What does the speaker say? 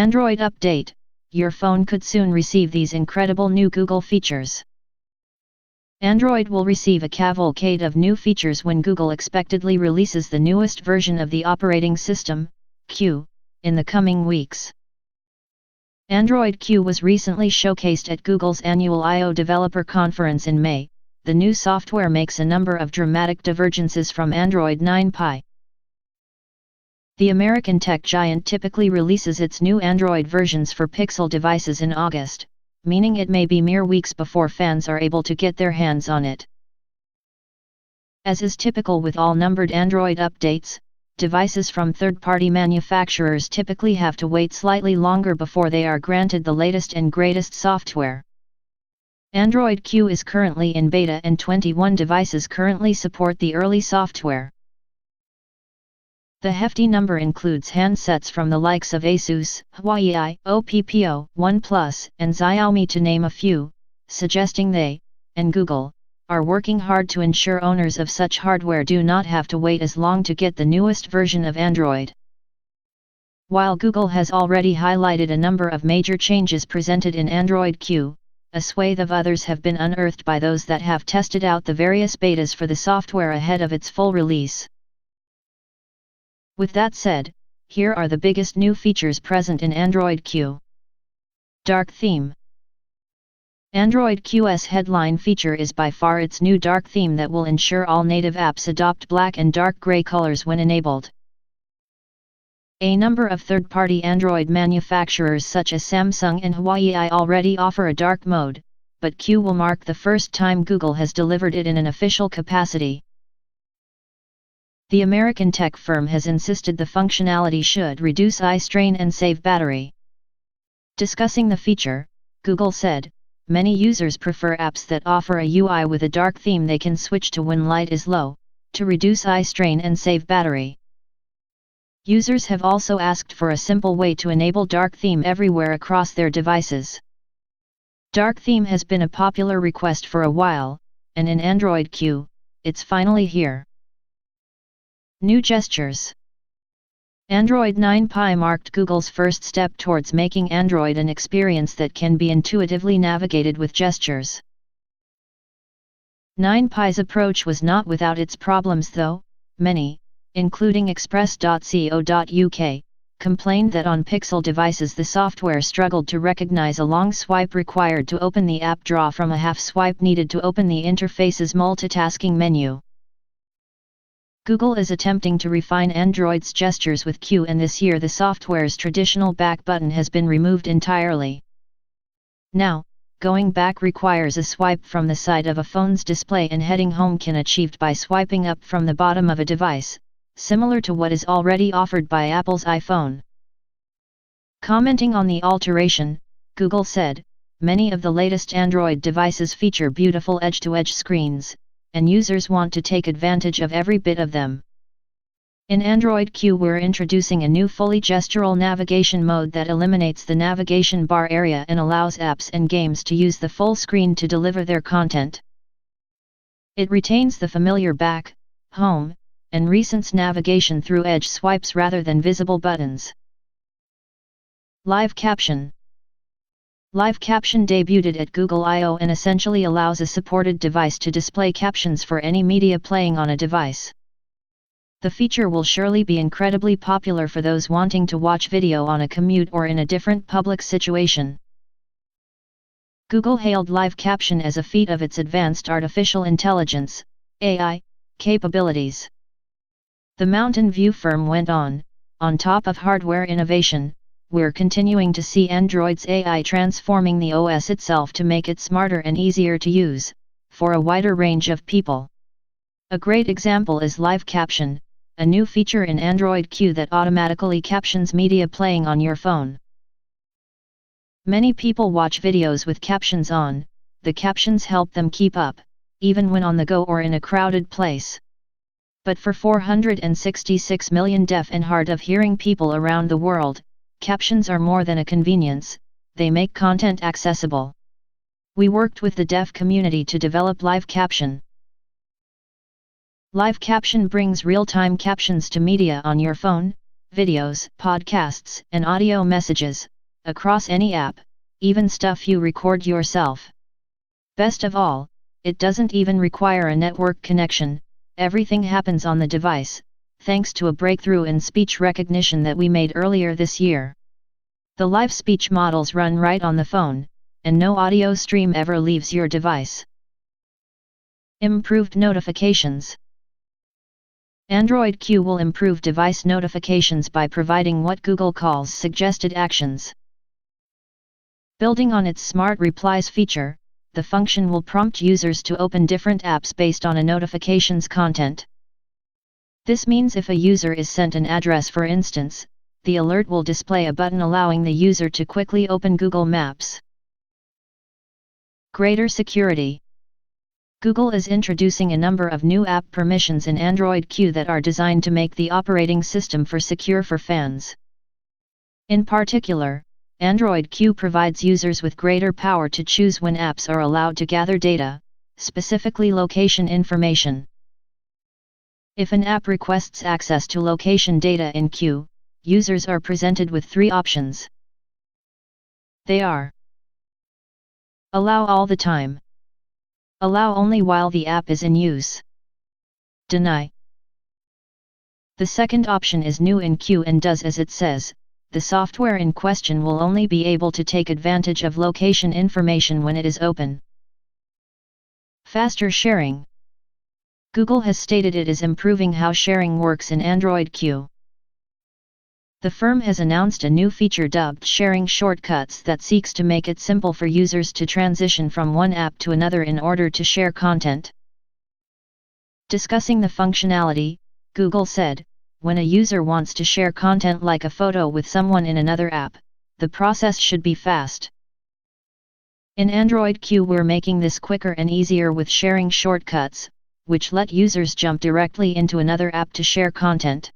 Android update, your phone could soon receive these incredible new Google features. Android will receive a cavalcade of new features when Google expectedly releases the newest version of the operating system, Q, in the coming weeks. Android Q was recently showcased at Google's annual I/O developer conference in May. The new software makes a number of dramatic divergences from Android 9 Pie. The American tech giant typically releases its new Android versions for Pixel devices in August, meaning it may be mere weeks before fans are able to get their hands on it. As is typical with all numbered Android updates, devices from third-party manufacturers typically have to wait slightly longer before they are granted the latest and greatest software. Android Q is currently in beta and 21 devices currently support the early software. The hefty number includes handsets from the likes of ASUS, Huawei, OPPO, OnePlus, and Xiaomi to name a few, suggesting they, and Google, are working hard to ensure owners of such hardware do not have to wait as long to get the newest version of Android. While Google has already highlighted a number of major changes presented in Android Q, a swathe of others have been unearthed by those that have tested out the various betas for the software ahead of its full release. With that said, here are the biggest new features present in Android Q. Dark theme. Android Q's headline feature is by far its new dark theme that will ensure all native apps adopt black and dark gray colors when enabled. A number of third-party Android manufacturers such as Samsung and Huawei already offer a dark mode, but Q will mark the first time Google has delivered it in an official capacity. The American tech firm has insisted the functionality should reduce eye strain and save battery. Discussing the feature, Google said, many users prefer apps that offer a UI with a dark theme they can switch to when light is low, to reduce eye strain and save battery. Users have also asked for a simple way to enable dark theme everywhere across their devices. Dark theme has been a popular request for a while, and in Android Q, it's finally here. New gestures. Android 9 Pie marked Google's first step towards making Android an experience that can be intuitively navigated with gestures. 9 Pie's approach was not without its problems though. Many, including express.co.uk, complained that on Pixel devices the software struggled to recognize a long swipe required to open the app drawer from a half swipe needed to open the interface's multitasking menu. Google is attempting to refine Android's gestures with Q, and this year the software's traditional back button has been removed entirely. Now, going back requires a swipe from the side of a phone's display, and heading home can be achieved by swiping up from the bottom of a device, similar to what is already offered by Apple's iPhone. Commenting on the alteration, Google said, many of the latest Android devices feature beautiful edge-to-edge screens, and users want to take advantage of every bit of them. In Android Q we're introducing a new fully gestural navigation mode that eliminates the navigation bar area and allows apps and games to use the full screen to deliver their content. It retains the familiar back, home, and recents navigation through edge swipes rather than visible buttons. Live Caption. Live Caption debuted at Google I/O and essentially allows a supported device to display captions for any media playing on a device. The feature will surely be incredibly popular for those wanting to watch video on a commute or in a different public situation. Google hailed Live Caption as a feat of its advanced artificial intelligence, AI, capabilities. The Mountain View firm went on top of hardware innovation, we're continuing to see Android's AI transforming the OS itself to make it smarter and easier to use, for a wider range of people. A great example is Live Caption, a new feature in Android Q that automatically captions media playing on your phone. Many people watch videos with captions on, the captions help them keep up, even when on the go or in a crowded place. But for 466 million deaf and hard of hearing people around the world, captions are more than a convenience, they make content accessible. We worked with the deaf community to develop Live Caption. Live Caption brings real-time captions to media on your phone, videos, podcasts, and audio messages, across any app, even stuff you record yourself. Best of all, it doesn't even require a network connection, everything happens on the device, thanks to a breakthrough in speech recognition that we made earlier this year. The live speech models run right on the phone, and no audio stream ever leaves your device. Improved notifications. Android Q will improve device notifications by providing what Google calls suggested actions. Building on its Smart Replies feature, the function will prompt users to open different apps based on a notification's content. This means if a user is sent an address, for instance, the alert will display a button allowing the user to quickly open Google Maps. Greater security. Google is introducing a number of new app permissions in Android Q that are designed to make the operating system secure for fans. In particular, Android Q provides users with greater power to choose when apps are allowed to gather data, specifically location information. If an app requests access to location data in Q, users are presented with 3 options. They are: allow all the time, allow only while the app is in use, deny. The second option is new in Q and does as it says. The software in question will only be able to take advantage of location information when it is open. Faster sharing. Google has stated it is improving how sharing works in Android Q. The firm has announced a new feature dubbed Sharing Shortcuts that seeks to make it simple for users to transition from one app to another in order to share content. Discussing the functionality, Google said, when a user wants to share content like a photo with someone in another app, the process should be fast. In Android Q we're making this quicker and easier with sharing shortcuts, which let users jump directly into another app to share content.